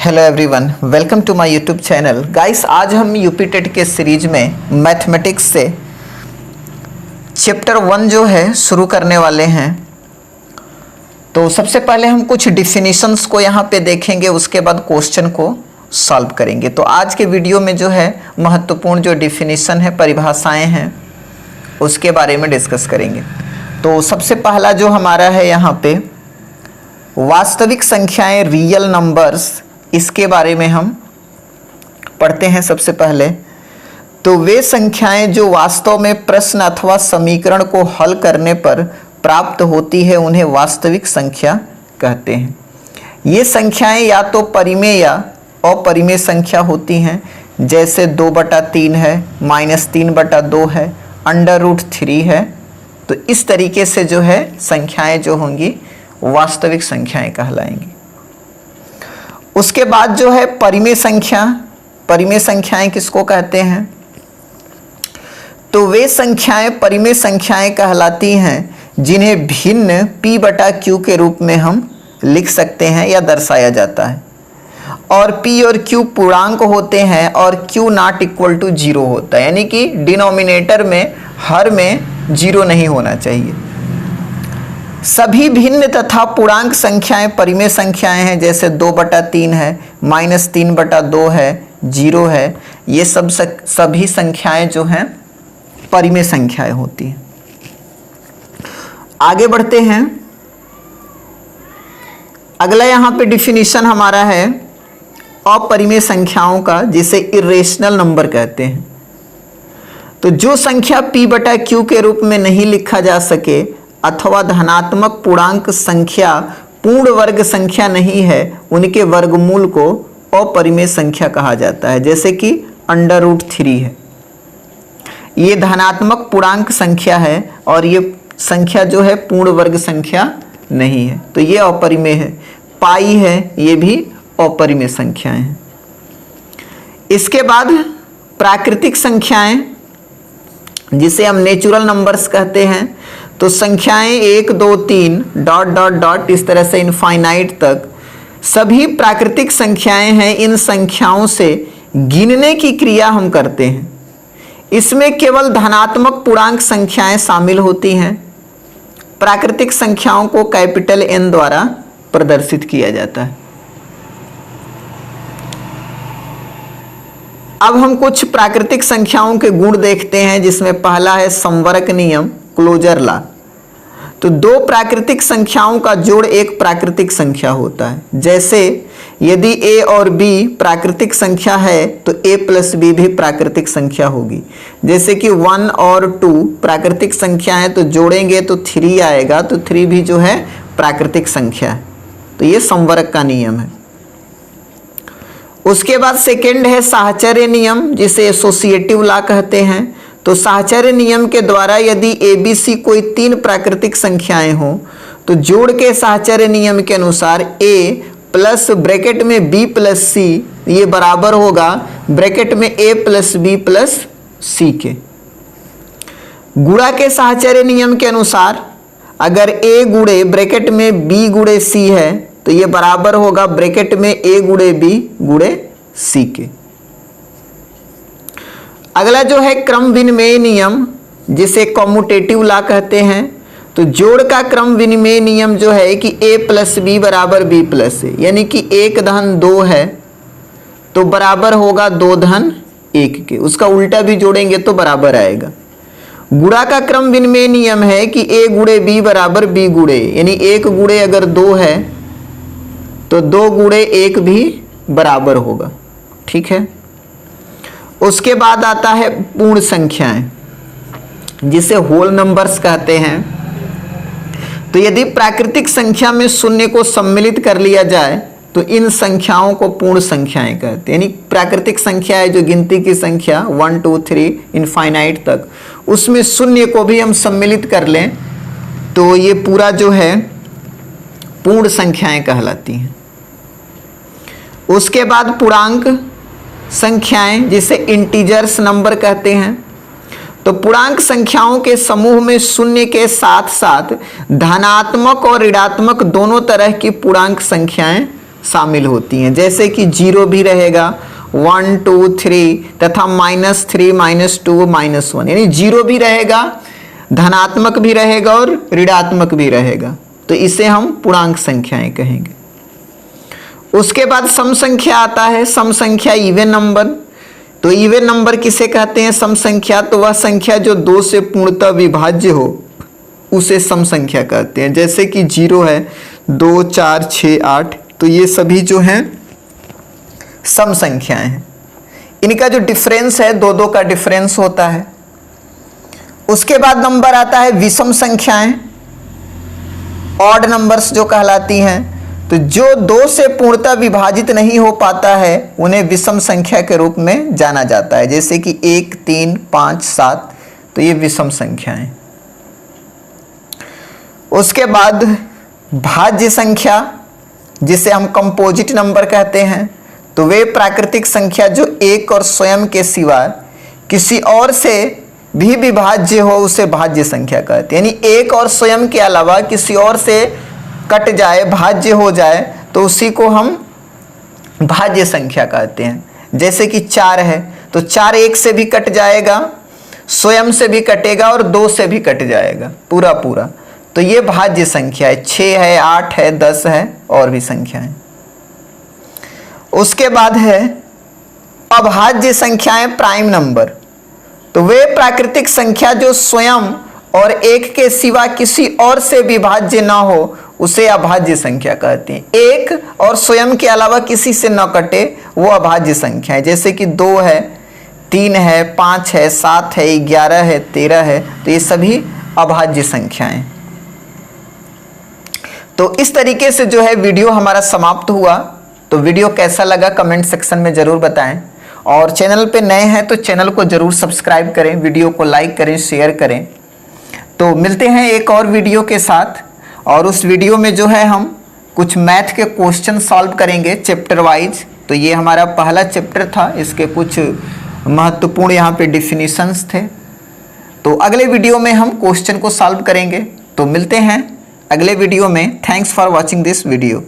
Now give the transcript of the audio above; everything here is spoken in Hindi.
Hello everyone, welcome to my YouTube channel. Guys, आज हम यूपी टेट के सीरीज में मैथमेटिक्स से चैप्टर 1 जो है शुरू करने वाले हैं। तो सबसे पहले हम कुछ डिफिनीशंस को यहाँ पे देखेंगे, उसके बाद क्वेश्चन को सॉल्व करेंगे। तो आज के वीडियो में जो है महत्वपूर्ण जो डिफिनीशन है, परिभाषाएं हैं, उसके बारे में डिस्कस करेंगे। तो सबसे पहला जो हमारा है यहाँ पे वास्तविक संख्याएं, रियल नंबर्स, इसके बारे में हम पढ़ते हैं। सबसे पहले तो वे संख्याएं जो वास्तव में प्रश्न अथवा समीकरण को हल करने पर प्राप्त होती है उन्हें वास्तविक संख्या कहते हैं। ये संख्याएं या तो परिमेय या अपरिमेय संख्या होती हैं, जैसे 2/3 है, -3/2 है, √3 है। तो इस तरीके से जो है संख्याएं जो होंगी वास्तविक संख्याएं कहलाएंगी। उसके बाद जो है परिमेय संख्या, परिमेय संख्याएं किसको कहते हैं? तो वे संख्याएं परिमेय संख्याएं कहलाती हैं जिन्हें भिन्न p/q के रूप में हम लिख सकते हैं या दर्शाया जाता है, और p और q पूर्णांक होते हैं और q ≠ 0 होता है, यानी कि डिनोमिनेटर में हर में 0 नहीं होना चाहिए। सभी भिन्न तथा पूर्णांक संख्याएं परिमेय संख्याएं हैं, जैसे 2/3 है, -3/2 है, 0 है। ये सभी संख्याएं जो हैं परिमेय संख्याएं होती हैं। आगे बढ़ते हैं। अगला यहाँ पे डिफिनीशन हमारा है अपरिमेय संख्याओं का, जिसे इरेशनल नंबर कहते हैं। तो जो संख्या p/q के रूप में नहीं लिखा जा सके अथवा धनात्मक पूर्णांक संख्या पूर्ण वर्ग संख्या नहीं है, उनके वर्गमूल को अपरिमेय संख्या कहा जाता है, जैसे कि √3 है। ये धनात्मक पूर्णांक संख्या है और ये संख्या जो है पूर्ण वर्ग संख्या नहीं है, तो ये अपरिमेय है। पाई है, ये भी अपरिमेय संख्याएं हैं। इसके बाद प्राकृतिक संख्याएं, जिसे हम नेचुरल नंबर्स कहते हैं। तो संख्याएं 1 2 3 ... इस तरह से इनफाइनाइट तक सभी प्राकृतिक संख्याएं हैं। इन संख्याओं से गिनने की क्रिया हम करते हैं। इसमें केवल धनात्मक पूर्णांक संख्याएं शामिल होती हैं। प्राकृतिक संख्याओं को कैपिटल N द्वारा प्रदर्शित किया जाता है। अब हम कुछ प्राकृतिक संख्याओं के गुण देखते हैं, जिसमें पहला है संवरक नियम, क्लोजर लॉ। तो दो प्राकृतिक संख्याओं का जोड़ एक प्राकृतिक संख्या होता है। जैसे यदि a और b प्राकृतिक संख्या है तो a + b भी प्राकृतिक संख्या होगी। जैसे कि 1 और 2 प्राकृतिक संख्या है, तो जोड़ेंगे तो 3 आएगा, तो 3 भी जो है प्राकृतिक संख्या है। तो ये संवरक का नियम है। उसके बाद सेकेंड है साहचर्य नियम, जिसे एसोसिएटिव लॉ कहते हैं। तो साहचर्य नियम के द्वारा यदि ABC कोई 3 प्राकृतिक संख्याएं हो तो जोड़ के साहचर्य नियम के अनुसार A प्लस ब्रैकेट में B + C ये बराबर होगा ब्रैकेट में A + B + C के। गुणा के साहचर्य नियम के अनुसार अगर A गुणे ब्रैकेट में B × C है तो ये बराबर होगा ब्रैकेट में A × B × C के। अगला जो है क्रम विनिमय नियम, जिसे कॉम्यूटेटिव लॉ कहते हैं। तो जोड़ का क्रम विनिमय नियम जो है कि A + B = B + A, यानी कि 1 - 2 है तो बराबर होगा 2 - 1 के। उसका उल्टा भी जोड़ेंगे तो बराबर आएगा। गुणा का क्रम विनिमय नियम है कि A × B = B × A, यानी 1 × अगर 2 है तो 2 × 1 भी बराबर होगा। ठीक है। उसके बाद आता है पूर्ण संख्याएं, जिसे होल नंबर्स कहते हैं। तो यदि प्राकृतिक संख्या में शून्य को सम्मिलित कर लिया जाए तो इन संख्याओं को पूर्ण संख्याएं कहते हैं। यानी प्राकृतिक संख्या है जो गिनती की संख्या 1 2 3 इनफाइनाइट तक, उसमें शून्य को भी हम सम्मिलित कर लें तो ये पूरा जो है पूर्ण संख्याएं कहलाती हैं। उसके बाद पूर्णांक संख्याएं, जिसे इंटीजर्स नंबर कहते हैं। तो पूर्णांक संख्याओं के समूह में शून्य के साथ साथ धनात्मक और ऋणात्मक दोनों तरह की पूर्णांक संख्याएं शामिल होती हैं, जैसे कि 0 भी रहेगा, 1 2 3 तथा -3 -2 -1, यानी 0 भी रहेगा, धनात्मक भी रहेगा और ऋणात्मक भी रहेगा, तो इसे हम पूर्णांक संख्याएं कहेंगे। उसके बाद सम संख्या आता है। सम संख्या इवन नंबर। तो इवन नंबर किसे कहते हैं? सम संख्या। तो वह संख्या जो 2 से पूर्णतः विभाज्य हो उसे सम संख्या कहते हैं, जैसे कि 0 है, 2 4 6 8, तो ये सभी जो हैं सम संख्याएं हैं। इनका जो डिफरेंस है 2 का डिफरेंस होता है। उसके बाद नंबर आता है विषम संख्याएं, ऑड नंबर्स जो कहलाती हैं। तो जो 2 से पूर्णतः विभाजित नहीं हो पाता है उन्हें विषम संख्या के रूप में जाना जाता है, जैसे कि 1 3 5 7, तो ये विषम संख्याएं। उसके बाद भाज्य संख्या, जिसे हम कंपोजिट नंबर कहते हैं। तो वे प्राकृतिक संख्या जो एक और स्वयं के सिवा किसी और से भी विभाज्य हो उसे भाज्य संख्या कहते हैं, यानी एक और स्वयं के अलावा किसी और से कट जाए, भाज्य हो जाए, तो उसी को हम भाज्य संख्या कहते हैं। जैसे कि 4 है, तो 4 1 से भी कट जाएगा, स्वयं से भी कटेगा और 2 से भी कट जाएगा पूरा पूरा, तो ये भाज्य संख्या है। 6 है, 8 है, 10 है और भी संख्याएं। उसके बाद है अभाज्य संख्याएं, प्राइम नंबर। तो वे प्राकृतिक संख्या जो स्वयं और एक के सिवा किसी और से विभाज्य ना हो उसे अभाज्य संख्या कहते हैं। एक और स्वयं के अलावा किसी से न कटे वो अभाज्य संख्या है, जैसे कि 2 है, 3 है, 5 है, 7 है, 11 है, 13 है, तो ये सभी अभाज्य संख्याएं। तो इस तरीके से जो है वीडियो हमारा समाप्त हुआ। तो वीडियो कैसा लगा कमेंट सेक्शन में ज़रूर बताएं, और चैनल पे नए हैं तो चैनल को ज़रूर सब्सक्राइब करें, वीडियो को लाइक करें, शेयर करें। तो मिलते हैं एक और वीडियो के साथ, और उस वीडियो में जो है हम कुछ मैथ के क्वेश्चन सॉल्व करेंगे चैप्टर वाइज। तो ये हमारा पहला चैप्टर था, इसके कुछ महत्वपूर्ण यहाँ पे डिफिनीशंस थे। तो अगले वीडियो में हम क्वेश्चन को सॉल्व करेंगे। तो मिलते हैं अगले वीडियो में। Thanks for watching this video.